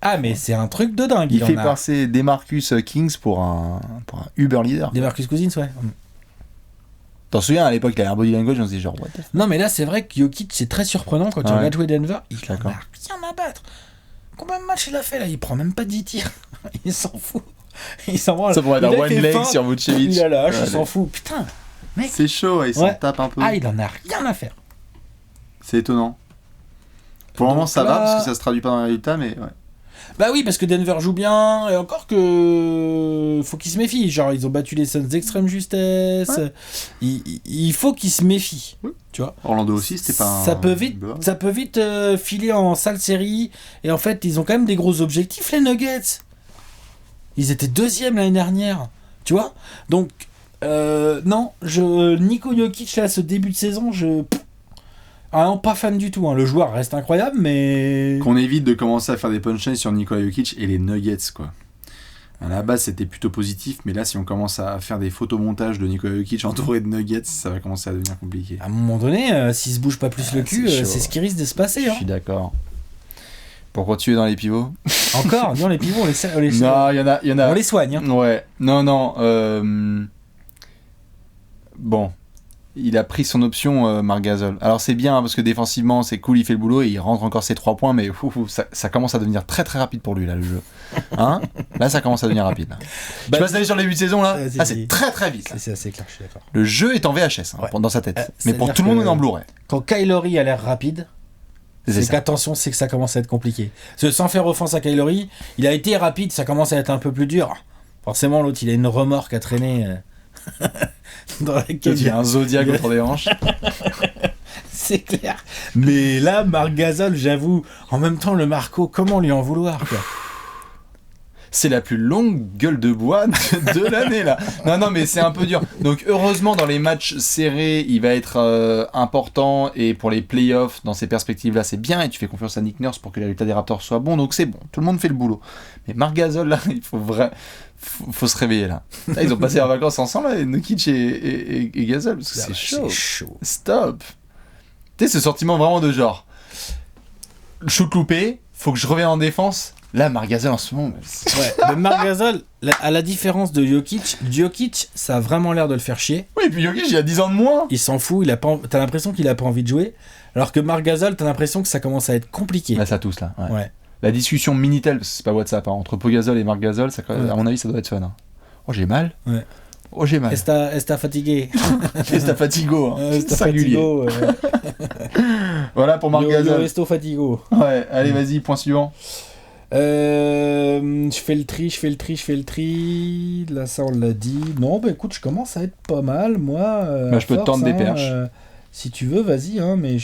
Speaker 2: Ah, mais c'est un truc de dingue.
Speaker 1: Il fait passer Demarcus Kings pour un Uber leader.
Speaker 2: Demarcus Cousins, ouais.
Speaker 1: T'en souviens, à l'époque, il avait un body language, on se disait genre, what the fuck.
Speaker 2: Non, mais là, c'est vrai que Jokic, c'est très surprenant quand tu regardes jouer Denver. Il en a rien à battre. Combien de matchs il a fait là? Il prend même pas 10 tirs. Il s'en fout. Il s'en branle.
Speaker 1: Ça pourrait être un one leg sur Vucevic.
Speaker 2: Il a lâche, il s'en fout. Putain, mec.
Speaker 1: C'est chaud, il s'en tape un peu.
Speaker 2: Ah, il en a rien à faire.
Speaker 1: C'est étonnant. Pour le moment, ça va, parce que ça se traduit pas dans les résultats, mais ouais.
Speaker 2: Bah oui, parce que Denver joue bien, et encore que faut qu'ils se méfient. Genre, ils ont battu les Suns d'extrême justesse. Ouais. Il faut qu'ils se méfient. Oui. Tu vois.
Speaker 1: Orlando aussi, c'était pas.
Speaker 2: Ça peut vite filer en sale série. Et en fait, ils ont quand même des gros objectifs, les Nuggets. Ils étaient 2e l'année dernière. Tu vois ? Donc, non, Niko Jokic, là, ce début de saison, Ah non, pas fan du tout. Hein. Le joueur reste incroyable, mais...
Speaker 3: Qu'on évite de commencer à faire des punchlines sur Nikola Jokic et les Nuggets, quoi. À la base, c'était plutôt positif, mais là, si on commence à faire des photomontages de Nikola Jokic entouré de Nuggets, ça va commencer à devenir compliqué.
Speaker 2: À un moment donné, s'il se bouge pas plus le cul, c'est ce qui risque de se passer.
Speaker 1: Je
Speaker 2: hein.
Speaker 1: suis d'accord. Pour continuer dans les pivots.
Speaker 2: Encore, non, les pivots, on les
Speaker 1: Non, il y en a.
Speaker 2: On les soigne. Hein.
Speaker 1: Ouais. Non. Bon. Il a pris son option, Marc Gasol. Alors c'est bien, parce que défensivement, c'est cool, il fait le boulot, et il rentre encore ses 3 points, mais ça commence à devenir très très rapide pour lui, là, le jeu. Hein ? Là, ça commence à devenir rapide. Là. Je passe d'aller sur le début de saison, là. C'est très très vite.
Speaker 2: C'est assez clair, je suis d'accord.
Speaker 1: Le jeu est en VHS, dans sa tête. Mais pour tout le monde, il est en Blu-ray.
Speaker 2: Quand Kylori a l'air rapide, c'est qu'attention, c'est que ça commence à être compliqué. Parce que sans faire offense à Kylori, il a été rapide, ça commence à être un peu plus dur. Forcément, l'autre, il a une remorque à traîner... dans laquelle
Speaker 1: il y a un zodiaque autour des hanches.
Speaker 2: C'est clair. Mais là, Marc Gasol, j'avoue, en même temps, le Marco, comment lui en vouloir, quoi ?
Speaker 1: C'est la plus longue gueule de bois de l'année, là. Non, mais c'est un peu dur. Donc, heureusement, dans les matchs serrés, il va être important. Et pour les playoffs, dans ces perspectives-là, c'est bien. Et tu fais confiance à Nick Nurse pour que le résultat des Raptors soit bon. Donc, c'est bon. Tout le monde fait le boulot. Mais Marc Gasol, là, il faut se réveiller, là. Ils ont passé en vacances ensemble, là, Jokic et Gasol. Parce que c'est chaud. Stop. Tu sais, ce sentiment vraiment de genre... Shoot loupé, faut que je revienne en défense... Là, Marc Gasol en ce moment...
Speaker 2: Ouais, mais Marc Gasol, à la différence de Jokic, ça a vraiment l'air de le faire chier.
Speaker 1: Oui, puis Jokic, il a 10 ans de moins.
Speaker 2: Il s'en fout, t'as l'impression qu'il a pas envie de jouer. Alors que Marc Gasol, t'as l'impression que ça commence à être compliqué.
Speaker 1: Là, ça tousse, là. Ouais. La discussion Minitel, parce que c'est pas WhatsApp, hein, entre Pogazol et Marc Gasol, ça, à mon avis, ça doit être fun. Hein. Oh, j'ai mal.
Speaker 2: Ouais.
Speaker 1: Oh, j'ai mal.
Speaker 2: Está fatigué.
Speaker 1: Está fatigo. Hein. Singulier. Voilà pour Marc Gasol.
Speaker 2: Esto fatigo.
Speaker 1: Ouais, allez, vas-y, point suivant.
Speaker 2: Je fais le tri. Là, ça, on l'a dit. Non, bah écoute, je commence à être pas mal, moi.
Speaker 1: Je peux te tendre des perches.
Speaker 2: Si tu veux, vas-y, hein, mais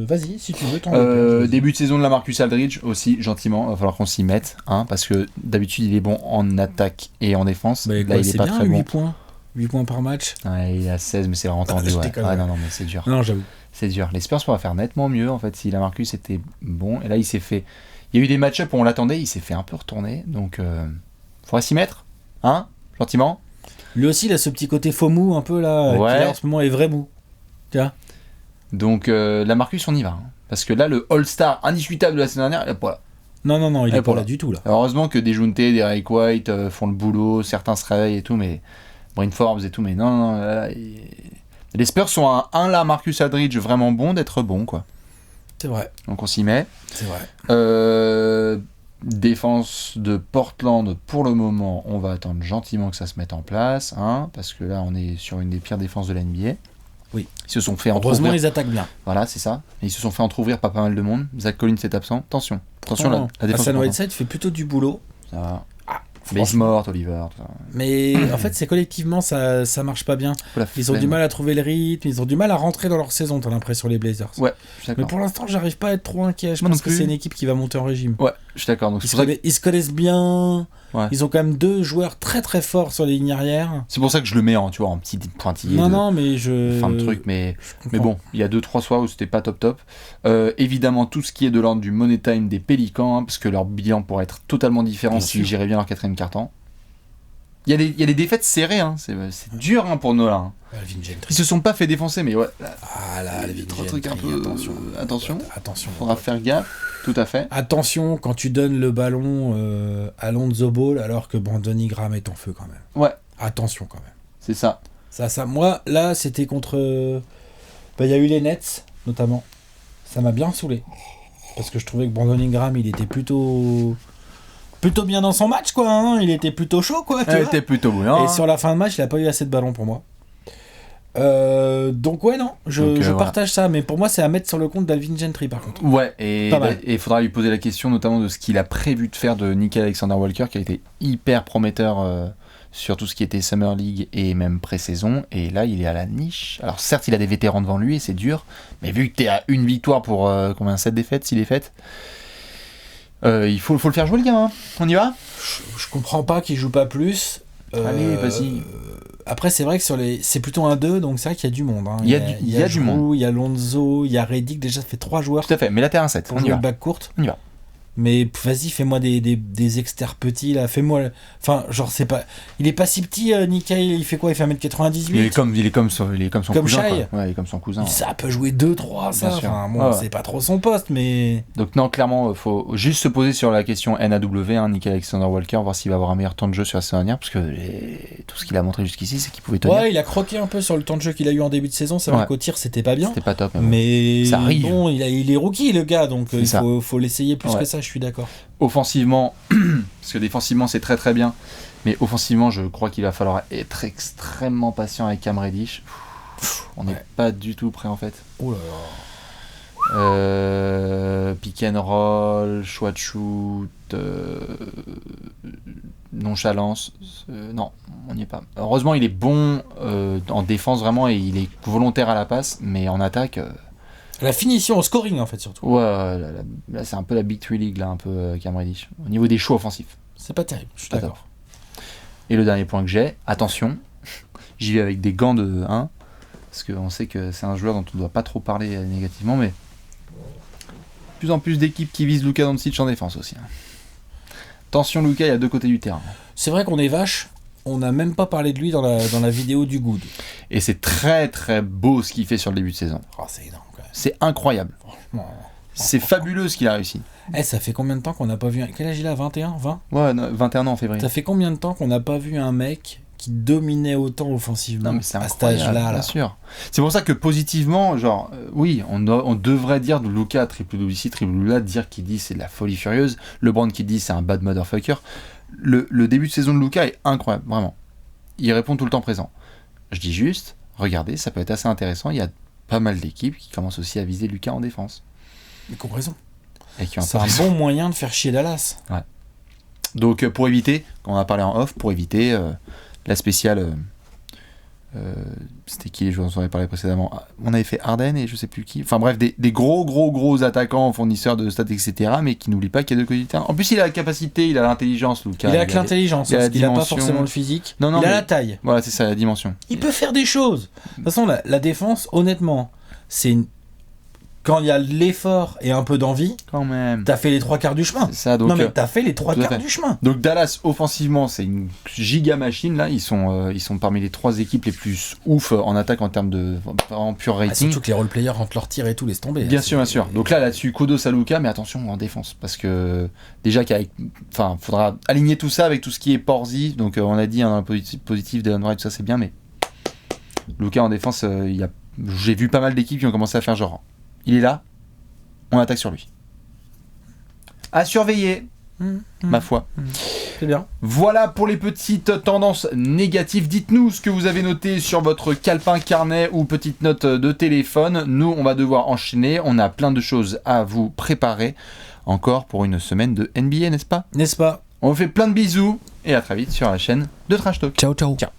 Speaker 2: vas-y, si tu veux, tendre des perches.
Speaker 1: Début de saison de la Marcus Aldridge, aussi, gentiment, il va falloir qu'on s'y mette, hein, parce que d'habitude, il est bon en attaque et en défense.
Speaker 2: Bah,
Speaker 1: là, il est pas
Speaker 2: bien,
Speaker 1: très
Speaker 2: 8
Speaker 1: bon.
Speaker 2: Points. 8 points par match.
Speaker 1: Ouais, il a 16, mais c'est vraiment tendu. Ouais. Non, mais c'est dur.
Speaker 2: Non, j'avoue.
Speaker 1: C'est dur. Les Spurs pourraient faire nettement mieux, en fait, si la Marcus était bon. Et là, il s'est fait... Il y a eu des match-ups où on l'attendait, il s'est fait un peu retourner, donc faudrait s'y mettre, hein, gentiment.
Speaker 2: Lui aussi, il a ce petit côté faux mou, un peu là, qui là, en ce moment est vrai mou. Tu vois ?
Speaker 1: Donc la Marcus, on y va, hein, parce que là, le All-Star indiscutable de la semaine dernière, il est pas là.
Speaker 2: Non, il est pas là du tout là.
Speaker 1: Alors, heureusement que des Junte, des Derek White font le boulot, certains se réveillent et tout, mais Bryn Forbes et tout, mais non, là, les Spurs sont à un là, Marcus Aldridge vraiment bon d'être bon, quoi.
Speaker 2: C'est vrai.
Speaker 1: Donc on s'y met.
Speaker 2: C'est vrai.
Speaker 1: Défense de Portland, pour le moment, on va attendre gentiment que ça se mette en place, hein, parce que là, on est sur une des pires défenses de la NBA.
Speaker 2: Oui.
Speaker 1: Ils se sont fait
Speaker 2: heureusement,
Speaker 1: entrouvrir.
Speaker 2: ils attaquent bien.
Speaker 1: Voilà, c'est ça. Et ils se sont fait entrouvrir pas mal de monde. Zach Collins est absent. Attention, la défense.
Speaker 2: Hassan Whiteside fait plutôt du boulot.
Speaker 1: Ça va. Bazemore, Oliver, tout ça.
Speaker 2: Mais en fait, c'est collectivement, ça marche pas bien. Ils ont du mal à trouver le rythme, ils ont du mal à rentrer dans leur saison, t'as l'impression, les Blazers.
Speaker 1: Ouais, je suis d'accord.
Speaker 2: Mais pour l'instant, j'arrive pas à être trop inquiet. Je pense que c'est une équipe qui va monter en régime.
Speaker 1: Ouais, je suis d'accord. Donc
Speaker 2: ils se connaissent bien.
Speaker 1: Ouais.
Speaker 2: Ils ont quand même 2 joueurs très très forts sur les lignes arrière.
Speaker 1: C'est pour ça que je le mets en petit pointillé.
Speaker 2: Non, mais
Speaker 1: fin de truc, mais bon, il y a 2-3 soirs où c'était pas top. Évidemment, tout ce qui est de l'ordre du money time des Pélicans, hein, parce que leur bilan pourrait être totalement différent si j'irais bien leur 4ème quart-temps. Il y a des défaites serrées, hein. C'est dur, hein, pour Nola. Hein. Ils se sont pas fait défoncer, mais ouais.
Speaker 2: Là, Alvin
Speaker 1: truc un peu. Attention.
Speaker 2: Faudra
Speaker 1: faire gaffe. Tout à fait.
Speaker 2: Attention quand tu donnes le ballon à Lonzo Ball alors que Brandon Ingram est en feu quand même.
Speaker 1: Ouais.
Speaker 2: Attention quand même.
Speaker 1: C'est ça.
Speaker 2: Ça. Moi, là, c'était contre. Il y a eu les Nets, notamment. Ça m'a bien saoulé. Parce que je trouvais que Brandon Ingram, il était plutôt bien dans son match, quoi. Hein. Il était plutôt chaud, quoi.
Speaker 1: Il était plutôt bouillant.
Speaker 2: Et sur la fin de match, il a pas eu assez de ballons pour moi. Donc ouais, non, je partage ça, mais pour moi c'est à mettre sur le compte d'Alvin Gentry par contre.
Speaker 1: Ouais, et il faudra lui poser la question notamment de ce qu'il a prévu de faire de Nickel Alexander-Walker, qui a été hyper prometteur sur tout ce qui était Summer League et même pré-saison, et là il est à la niche. Alors certes il a des vétérans devant lui et c'est dur, mais vu que t'es à une victoire pour 7 défaites, 6 défaites, il faut le faire jouer le gars, hein. On y va ?
Speaker 2: Je comprends pas qu'il joue pas plus.
Speaker 1: Allez, vas-y.
Speaker 2: Après, c'est vrai que c'est plutôt un 2, donc c'est vrai qu'il y a du monde. Hein.
Speaker 1: Il y a du
Speaker 2: Giroud,
Speaker 1: monde.
Speaker 2: Il y a Lonzo, il y a Reddick, déjà ça fait 3 joueurs
Speaker 1: Tout à fait, mais là t'es un 7,
Speaker 2: pour
Speaker 1: on y
Speaker 2: jouer
Speaker 1: va.
Speaker 2: le back courte.
Speaker 1: On y va.
Speaker 2: Mais vas-y, fais-moi des exters petits là, fais-moi. Enfin, genre, c'est pas. Il est pas si petit, Nikkei, il fait quoi? Il fait 1m98.
Speaker 1: Il est comme son
Speaker 2: Comme
Speaker 1: cousin.
Speaker 2: Shai.
Speaker 1: Quoi. Ouais, il est comme son cousin.
Speaker 2: Ça peut jouer 2-3, ça.
Speaker 1: Bien sûr.
Speaker 2: Enfin, bon,
Speaker 1: Ouais.
Speaker 2: c'est pas trop son poste, mais.
Speaker 1: Donc non, clairement, faut juste se poser sur la question NAW, hein, Nickel Alexander Walker, voir s'il va avoir un meilleur temps de jeu sur la saison dernière, parce que tout ce qu'il a montré jusqu'ici, c'est qu'il pouvait tenir.
Speaker 2: Ouais, il a croqué un peu sur le temps de jeu qu'il a eu en début de saison. C'est vrai
Speaker 1: Ouais.
Speaker 2: qu'au tir, c'était pas bien.
Speaker 1: C'était pas top.
Speaker 2: Mais
Speaker 1: Ça arrive.
Speaker 2: bon, il est rookie, le gars, donc
Speaker 1: C'est
Speaker 2: il
Speaker 1: ça.
Speaker 2: faut l'essayer plus
Speaker 1: Ouais.
Speaker 2: que ça, je suis d'accord.
Speaker 1: Offensivement, parce que défensivement c'est très très bien, mais offensivement je crois qu'il va falloir être extrêmement patient avec Cam Reddish. On n'est
Speaker 2: Ouais.
Speaker 1: pas du tout prêt en fait.
Speaker 2: Oh là là.
Speaker 1: Pick and roll, choix de shoot, nonchalance, non, on n'y est pas. Heureusement il est bon en défense vraiment et il est volontaire à la passe, mais en attaque...
Speaker 2: La finition au scoring, en fait, surtout.
Speaker 1: Ouais, là c'est un peu la Big Three League, là, un peu Cam Reddish. Au niveau des choix offensifs.
Speaker 2: C'est pas terrible, je suis
Speaker 1: Pas
Speaker 2: d'accord.
Speaker 1: Et le dernier point que j'ai, attention, j'y vais avec des gants de 1, parce qu'on sait que c'est un joueur dont on ne doit pas trop parler négativement, mais de plus en plus d'équipes qui visent Luka Doncic en défense aussi. Hein. Attention, Luka, il y a deux côtés du terrain.
Speaker 2: C'est vrai qu'on est vache, on n'a même pas parlé de lui dans la vidéo du Good.
Speaker 1: Et c'est très très beau ce qu'il fait sur le début de saison.
Speaker 2: Oh, c'est énorme, quand même.
Speaker 1: C'est incroyable.
Speaker 2: Franchement.
Speaker 1: C'est fabuleux ce qu'il a réussi.
Speaker 2: Ça fait combien de temps qu'on n'a pas vu... Quel âge il a? 21? 20?
Speaker 1: Ouais, 21 ans en février.
Speaker 2: Ça fait combien de temps qu'on n'a pas vu un mec qui dominait autant offensivement
Speaker 1: Non, mais c'est
Speaker 2: à cet
Speaker 1: incroyable,
Speaker 2: âge-là
Speaker 1: bien
Speaker 2: là.
Speaker 1: sûr. C'est pour ça que positivement, genre, oui, on devrait dire de Luka triple double ici, triple double là, dire qu'il dit c'est de la folie furieuse. LeBron qui dit c'est un bad motherfucker. Le début de saison de Luka est incroyable, vraiment. Il répond tout le temps présent. Je dis juste, regardez, ça peut être assez intéressant. Il y a pas mal d'équipes qui commencent aussi à viser Luka en défense.
Speaker 2: Mais comparaison.
Speaker 1: Et qui ont
Speaker 2: C'est un bon moyen de faire chier Dallas.
Speaker 1: Donc pour éviter, quand on a parlé en off, pour éviter la spéciale, c'était qui les joueurs dont on avait parlé précédemment? On avait fait Harden et je sais plus qui. Enfin bref, des gros attaquants, fournisseurs de stats, etc. Mais qui n'oublient pas qu'il y a deux côtés du terrain. En plus, il a la capacité, il a l'intelligence, Luka.
Speaker 2: Il a que l'intelligence,
Speaker 1: il a la
Speaker 2: parce qu'il n'a pas
Speaker 1: dimension.
Speaker 2: forcément le physique.
Speaker 1: Non,
Speaker 2: il a
Speaker 1: mais-
Speaker 2: la taille.
Speaker 1: Voilà, c'est ça, la dimension.
Speaker 2: Il peut faire des choses. De toute façon, la défense, honnêtement, c'est quand il y a l'effort et un peu d'envie,
Speaker 1: Quand même.
Speaker 2: t'as fait les 3/4 du chemin.
Speaker 1: C'est ça, donc.
Speaker 2: Non mais t'as fait les 3/4
Speaker 1: fait.
Speaker 2: du chemin.
Speaker 1: Donc Dallas offensivement c'est une giga machine là, ils sont parmi les 3 équipes les plus ouf en attaque en termes de en pur
Speaker 2: Ah,
Speaker 1: rating.
Speaker 2: surtout que les roleplayers rentrent leur tir et tout, laisse tomber.
Speaker 1: Bien sûr, bien sûr. Donc là-dessus, kudos à Luka, mais attention en défense, parce que déjà faudra aligner tout ça avec tout ce qui est Porzi. Donc on a dit dans le positif de Wright, tout ça c'est bien, mais Luka en défense, j'ai vu pas mal d'équipes qui ont commencé à faire genre, il est là, on attaque sur lui. À surveiller, ma foi.
Speaker 2: C'est bien.
Speaker 1: Voilà pour les petites tendances négatives. Dites-nous ce que vous avez noté sur votre calepin, carnet ou petite note de téléphone. Nous, on va devoir enchaîner. On a plein de choses à vous préparer encore pour une semaine de NBA, n'est-ce pas?
Speaker 2: N'est-ce pas?
Speaker 1: On vous fait plein de bisous et à très vite sur la chaîne de Trash Talk.
Speaker 2: Ciao, ciao.
Speaker 1: Ciao.